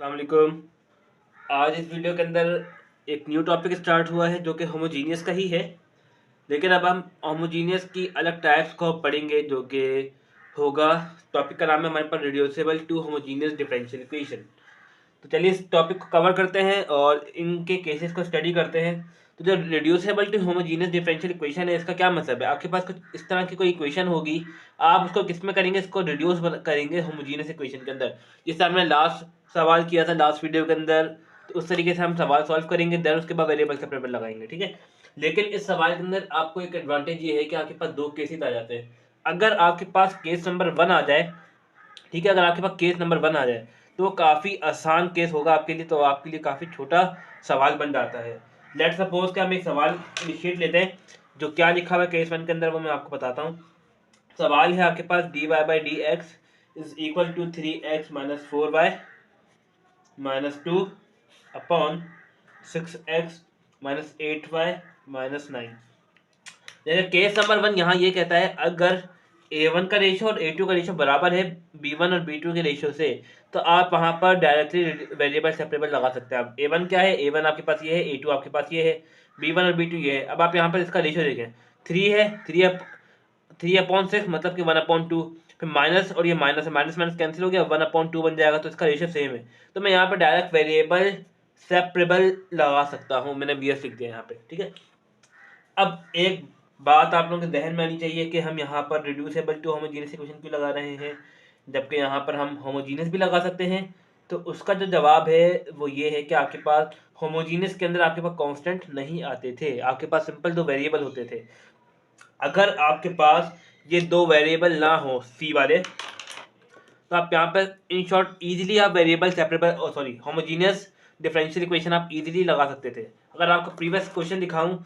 अस्सलाम वालेकुम। आज इस वीडियो के अंदर एक न्यू टॉपिक स्टार्ट हुआ है जो कि होमोजीनियस का ही है। लेकिन अब हम होमोजीनियस की अलग टाइप्स को पढ़ेंगे जो कि होगा। टॉपिक का नाम है हमारे पास reducible to homogeneous differential equation. तो चलिए इस टॉपिक को कवर करते हैं और इनके केसेस को स्टडी करते हैं। तो जो reducible to homogeneous differential equation है, इसका क्या मतलब है? आपके पास कुछ इस तरह की कोई इक्वेशन होगी, आप उसको किस में करेंगे? इसको रिड्यूस करेंगे होमोजीनियस इक्वेशन के अंदर। जिससे हमने लास्ट सवाल किया था लास्ट वीडियो के अंदर, तो उस तरीके से हम सवाल सॉल्व करेंगे, देन उसके बाद वेरिएबल सेपरेबल लगाएंगे। ठीक है। लेकिन इस सवाल के अंदर आपको एक एडवांटेज ये है कि आपके पास दो केसेस आ जाते हैं। अगर आपके पास केस नंबर 1 आ जाए, ठीक है, अगर आपके पास केस नंबर 1 आ जाए तो वो काफ़ी आसान केस होगा आपके लिए, तो आपके लिए काफ़ी छोटा सवाल बन जाता है। लेट सपोज कि हम एक सवाल इनिशिएट लेते हैं। जो क्या लिखा हुआ है केस 1 के अंदर वो मैं आपको बताता हूँ। सवाल है आपके पास dy by D x is equal to 3x minus 4y minus 2 upon 6x minus 8y minus 9। जैसे केस नंबर 1 यहाँ ये कहता है, अगर A1 का रेशियो और A2 का रेशियो बराबर है B1 और B2 के रेशियो से, तो आप वहाँ पर डायरेक्टली वेरिएबल सेपरेबल लगा सकते हैं। आप A1 क्या है, A1 आपके पास ये है, A2 आपके पास ये है, B1 और B2 ये है। अब आप यहाँ पर इसका रेशियो देखें, 3 है, 3/6 मतलब कि 1/2। फिर माइनस और ये माइनस है, माइनस माइनस कैंसिल हो गया, 1/2 बन जाएगा, तो इसका रेशियो सेम है। तो मैं यहाँ पर डायरेक्ट वेरिएबल सेपरेबल लगा सकता हूँ। मैंने BS लिख दिया यहाँ पे। ठीक है। अब एक बात आप लोगों के जहन में आनी चाहिए कि हम यहाँ पर रिड्यूसेबल टू होमोजीनियस इक्वेशन क्यों लगा रहे हैं, जबकि यहाँ पर हम होमोजीनियस भी लगा सकते हैं। तो उसका जो जवाब है वो ये है कि आपके पास होमोजीनियस के अंदर आपके पास कांस्टेंट नहीं आते थे, आपके पास सिंपल दो वेरिएबल होते थे। अगर आपके पास ये दो वेरिएबल ना हो सी वाले, तो आप यहाँ पर इन शॉर्ट इजीली आप variable separable sorry homogeneous differential equation आप इजीली लगा सकते थे। अगर आपको प्रीवियस क्वेश्चन दिखाऊं,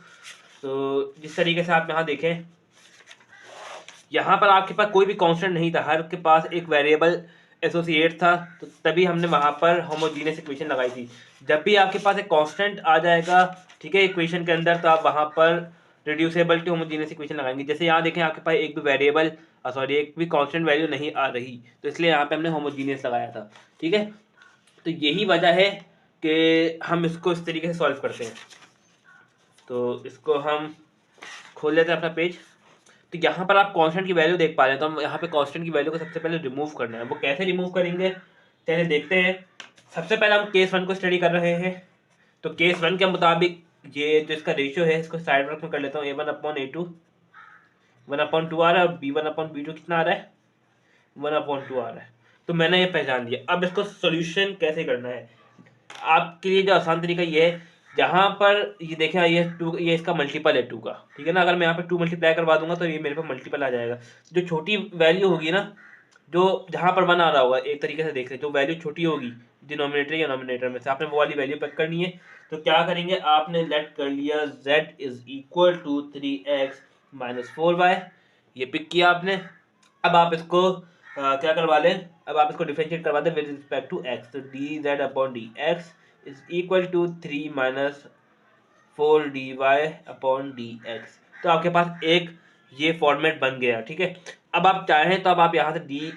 तो जिस तरीके से आप यहाँ देखें, यहाँ पर आपके पास कोई भी कांस्टेंट नहीं था, हर के पास एक वेरिएबल एसोसिएट था, तो तभी हमने वहाँ पर होमोजीनियस इक्वेशन लगाई थी। जब भी आपके पास एक कांस्टेंट आ जाएगा, ठीक है, इक्वेशन के अंदर, तो आप वहाँ पर रिड्यूसेबल टू होमोजीनियस इक्वेशन लगाएंगे। जैसे यहाँ देखें, आपके पास एक भी वेरिएबल सॉरी एक भी कांस्टेंट वैल्यू नहीं आ रही, तो इसलिए यहाँ पे हमने होमोजीनियस लगाया था। ठीक है। तो यही वजह है कि हम इसको इस तरीके से सॉल्व करते हैं। तो इसको हम खोल लेते हैं अपना पेज। तो यहाँ पर आप कांस्टेंट की वैल्यू देख पा रहे हैं, तो हम यहाँ पे कांस्टेंट की वैल्यू को सबसे पहले रिमूव करना है। वो कैसे रिमूव करेंगे चलिए देखते हैं। सबसे पहले हम केस 1 को स्टडी कर रहे हैं। तो केस 1 के मुताबिक ये जो इसका रेशियो है, इसको साइड वर्क में कर लेता हूँ। A1/A2 1/2 आ रहा है, और B1/B2 कितना आ रहा है, 1/2 आ रहा है। तो मैंने ये पहचान लिया। अब इसको सोल्यूशन कैसे करना है आपके लिए जो आसान तरीका ये है, जहाँ पर ये देखें, ये 2, ये इसका मल्टीपल है 2 का, ठीक है ना। अगर मैं यहाँ पे 2 मल्टीप्लाई करवा दूंगा तो ये मेरे पास मल्टीपल आ जाएगा। जो छोटी वैल्यू होगी ना, जो जहाँ पर 1 आ रहा होगा, एक तरीके से देख रहे, जो वैल्यू छोटी होगी डिनोमिनेटर या नोमिनेटर में से, आपने वो वाली वैल्यू पिक करनी है। तो क्या करेंगे, आपने लेट कर लिया z is equal to 3x minus 4y, ये पिक किया आपने। अब आप इसको क्या करवा लें, अब आप इसको डिफरेंशिएट करवा दें विद रिस्पेक्ट टू x। तो dz upon dx is equal to 3 minus 4 dy upon dx। तो आपके पास एक ये फॉर्मेट बन गया। ठीक है। अब आप चाहें तो अब आप यहाँ से डी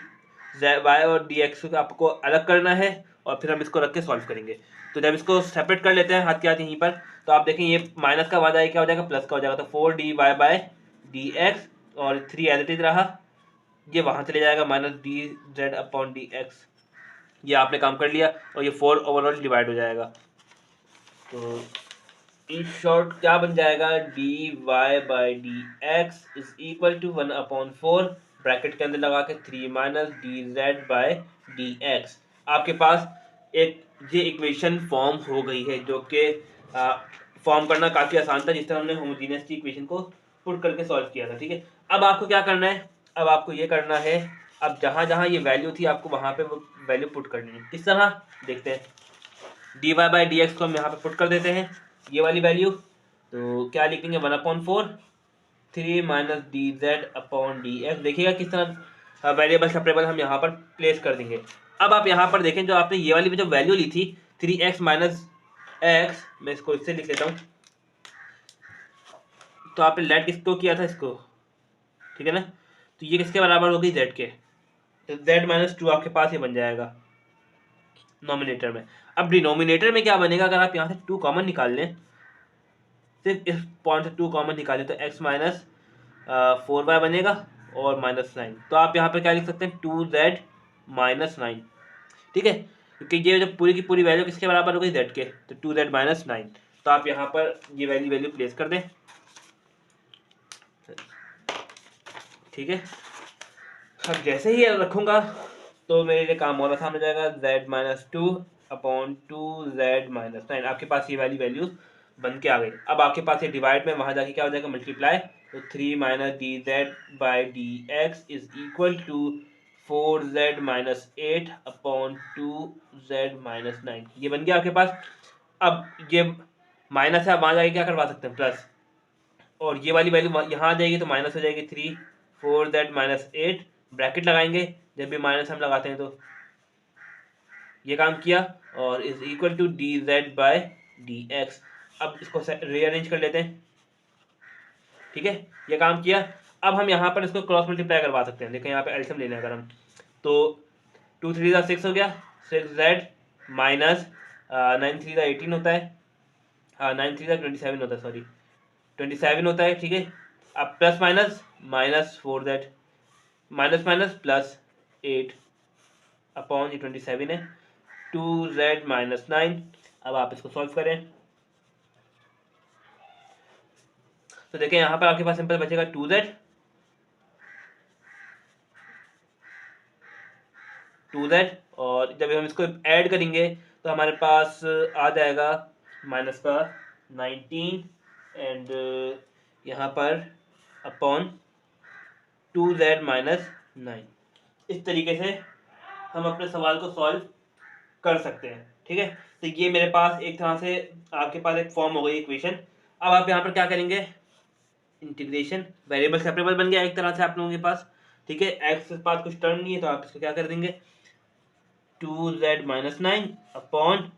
वाई और डी एक्स को आपको अलग करना है, और फिर हम इसको रख के सॉल्व करेंगे। तो जब इसको सेपरेट कर लेते हैं हाथ के हाथ यहीं पर, तो आप देखें ये माइनस का वादा क्या हो जाएगा, प्लस का हो जाएगा। तो 4 dy बाय डी एक्स, और 3 एज इट इज रहा, ये वहाँ चले जाएगा, minus D Z upon D x. ये आपने काम कर लिया, और ये 4 ओवरऑल डिवाइड हो जाएगा। तो इन शॉर्ट क्या बन जाएगा, D Y by D x is equal to 1/4 bracket के अंदर लगा के 3 minus D Z by D X. आपके पास एक ये इक्वेशन फॉर्म हो गई है, जो कि फॉर्म करना काफ़ी आसान था, जिस तरह हमने होमोजीनियस की इक्वेशन को पुट करके सॉल्व किया था। ठीक है। अब आपको क्या करना है, अब आपको ये करना है, अब जहाँ जहाँ ये वैल्यू थी आपको वहाँ पे वो वैल्यू पुट करनी है। किस तरह देखते हैं। D Y by D x को हम यहाँ पे पुट कर देते हैं, ये वाली वैल्यू। तो क्या लिखेंगे, 1/4 3 minus D Z upon D x. देखिएगा किस तरह वेरिएबल सेपरेबल हम यहाँ पर प्लेस कर देंगे। अब आप यहाँ पर देखें, जो आपने ये वाली जो वैल्यू ली थी 3x माइनस एक्स, मैं इसको इससे लिख लेता हूँ। तो आपने लेट किसको किया था, इसको, ठीक है ना। तो ये किसके बराबर होगी, z के। तो z माइनस 2 आपके पास ही बन जाएगा। नॉमिनेटर में। अब डिनोमिनेटर में क्या बनेगा, अगर आप यहाँ से 2 कॉमन निकाल लें, सिर्फ इस पॉइंट से 2 कॉमन निकालें तो x माइनस 4y बनेगा और -9। तो आप यहाँ पर क्या लिख सकते हैं, 2z माइनस 9। ठीक है, क्योंकि ये जब पूरी की पूरी वैल्यू किसके बराबर हो गई, z के, तो 2z माइनस 9। तो आप यहाँ पर ये वैल्यू प्लेस कर दें। ठीक है, अब जैसे ही रखूँगा तो मेरे लिए काम और आसान हो जाएगा। z minus 2 upon 2z minus 9, आपके पास ये वाली वैल्यूज बन के आ गई। अब आपके पास ये डिवाइड में वहाँ जाके क्या हो जाएगा, मल्टीप्लाई। तो 3 minus D Z by D x is equal to 4z minus 8 upon 2z minus 9, ये बन गया आपके पास। अब ये माइनस है, आप वहाँ जाके क्या करवा सकते हैं, प्लस, और ये वाली वैल्यू यहाँ आ जाएगी तो माइनस हो जाएगी 3 4z माइनस 8, ब्रैकेट लगाएंगे जब भी माइनस हम लगाते हैं, तो ये काम किया, और is equal to d Z by D x. अब इसको रीअरेंज कर लेते हैं। ठीक है, ये काम किया। अब हम यहाँ पर इसको क्रॉस मल्टीप्लाई करवा सकते हैं। देखिए यहाँ पे एल्सियम लेना है अगर हम, तो 2 3 का 6 हो गया, 6z माइनस 9 3 का 18 होता है, 9 3 का 27 होता है, सॉरी 27 होता है। ठीक है, अब plus minus minus 4z minus minus plus 8 upon ये 27 है, 2z माइनस 9। अब आप इसको सॉल्व करें तो देखें यहाँ पर आपके पास सिंपल बचेगा 2z, और जब हम इसको ऐड करेंगे तो हमारे पास आ जाएगा माइनस का 19 एंड यहाँ पर अपॉन 2z माइनस 9। इस तरीके से हम अपने सवाल को सॉल्व कर सकते हैं। ठीक है, तो ये मेरे पास एक तरह से आपके पास एक फॉर्म हो गई इक्वेशन। अब आप यहाँ पर क्या करेंगे, इंटीग्रेशन, वेरिएबल सेपरेबल बन गया एक तरह से आप लोगों के पास। ठीक है, एक्स के पास कुछ टर्म नहीं है तो आप इसको क्या कर देंगे, 2z minus 9 upon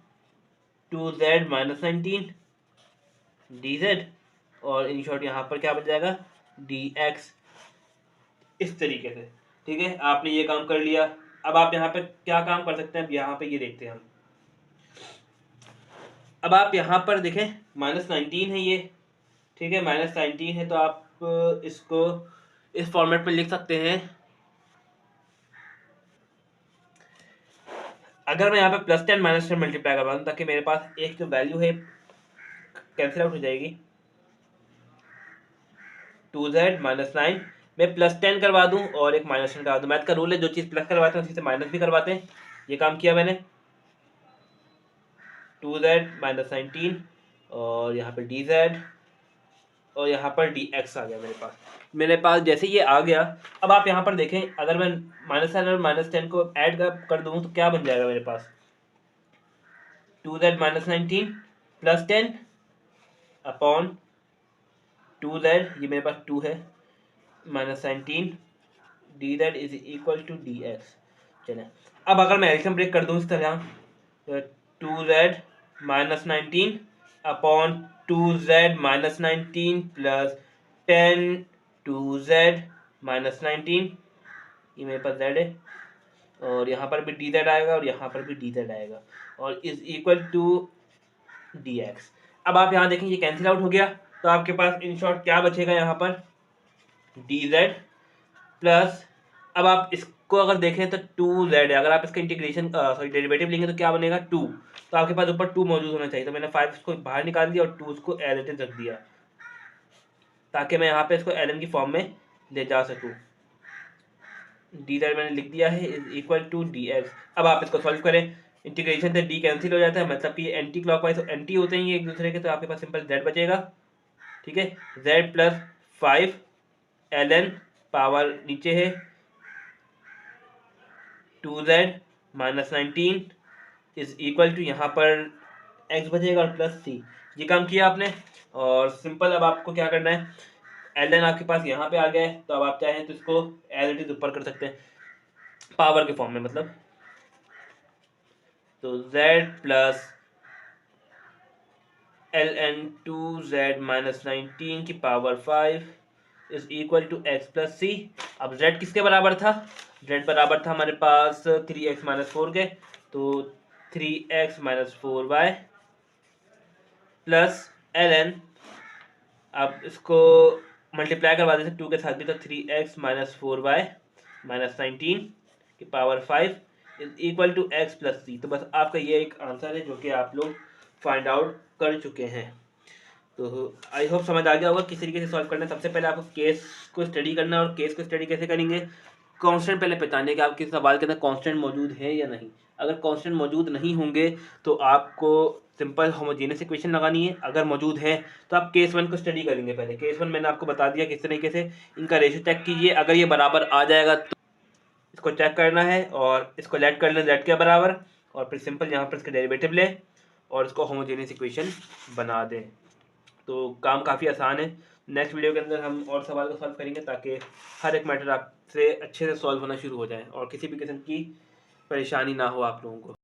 2z minus 19 dz, और इन शॉर्ट यहाँ पर क्या बन जाएगा, dx, इस तरीके से। ठीक है, आपने ये काम कर लिया। अब आप यहाँ पे क्या काम कर सकते हैं, अब यहाँ पे ये देखते हैं हम। अब आप यहाँ पर देखें -19 है ये। ठीक है, -19 है तो आप इसको इस फॉर्मेट में लिख सकते हैं। अगर मैं यहाँ पे +10 -10 मल्टीप्लाई करवा दूँ ताकि मेरे पास एक जो वैल्यू है कैंसिल आउट हो जाएगी, 2z माइनस 9 मैं +10 करवा दूँ और एक -10 करवा दूँ। मैथ का रूल है, जो चीज़ प्लस करवाते हैं उसी से माइनस भी करवाते हैं। ये काम किया मैंने, 2z माइनस 19 और यहाँ पर dz और यहाँ पर dx आ गया मेरे पास जैसे ये आ गया। अब आप यहाँ पर देखें, अगर मैं -10 और -10 को ऐड कर दूँ तो क्या बन जाएगा मेरे पास, 2z minus 19 plus 10 upon 2z, ये मेरे पास 2 है, minus 19 dz is equal to dx। चले, अब अगर मैं एल्सियम ब्रेक कर दूँ इस तरह, 2z minus 19 upon 2z minus 19 plus 10 2z minus 19, ये मेरे पास z है, और यहाँ पर भी dz आएगा और यहाँ पर भी dz आएगा, और इज इक्वल टू dx। अब आप यहाँ देखें ये कैंसिल आउट हो गया, तो आपके पास इन शॉर्ट क्या बचेगा यहाँ पर, dz प्लस, अब आप इसको अगर देखें तो 2z है, अगर आप इसका इंटीग्रेशन सॉरी डेरिवेटिव लेंगे तो क्या बनेगा 2, तो आपके पास ऊपर 2 मौजूद होना चाहिए। तो मैंने 5 को बाहर निकाल दिया और 2 को एज इट इज रख दिया ताकि मैं यहाँ पे इसको ln की फॉर्म में ले जा सकूँ। dz मैंने लिख दिया है इज इक्वल टू dx। अब आप इसको सॉल्व करें, इंटीग्रेशन से d कैंसिल हो जाता है, मतलब कि एंटी क्लॉकवाइज एंटी होते हैं ये एक दूसरे के, तो आपके पास सिंपल z बचेगा। ठीक है, z प्लस 5 ln पावर नीचे है 2z minus 19 is equal to यहाँ पर x बचेगा और प्लस c। ये काम किया आपने, और सिंपल अब आपको क्या करना है, ln आपके पास यहाँ पे आ गया है, तो अब आप चाहें तो इसको एज इट इज ऊपर कर सकते हैं पावर के फॉर्म में, मतलब तो z plus ln 2z minus 19 की power 5 is equal to x plus C. अब z किसके बराबर था, z बराबर था हमारे पास 3x माइनस 4 के, तो 3x-4y प्लस ln, आप इसको मल्टीप्लाई करवा देते 2 के साथ भी, तो 3x-4y-19 की power 5 is equal to x plus C. तो बस आपका ये एक आंसर है जो कि आप लोग फाइंड आउट कर चुके हैं। तो आई होप समझ आ गया होगा किस तरीके से सॉल्व करना है। सबसे पहले आपको केस को स्टडी करना है, और केस को स्टडी कैसे करेंगे, कांस्टेंट पहले पहचानिए कि आपके सवाल के अंदर कांस्टेंट मौजूद है या नहीं। अगर कांस्टेंट मौजूद नहीं होंगे तो आपको सिंपल होमोजेनियस इक्वेशन लगानी है। अगर मौजूद है तो आप केस 1 को स्टडी करेंगे। पहले केस 1 मैंने आपको बता दिया किस तरीके से, इनका रेशियो चेक कीजिए, अगर ये बराबर आ जाएगा तो इसको चेक करना है और इसको लेट कर लें z के बराबर, और फिर सिंपल यहाँ पर इसका डेरिवेटिव लें और इसको होमोजेनियस इक्वेशन बना दें। तो काम काफ़ी आसान है। नेक्स्ट वीडियो के अंदर हम और सवाल को सॉल्व करेंगे ताकि हर एक मैटर आपसे अच्छे से सॉल्व होना शुरू हो जाए और किसी भी किस्म की परेशानी ना हो आप लोगों को।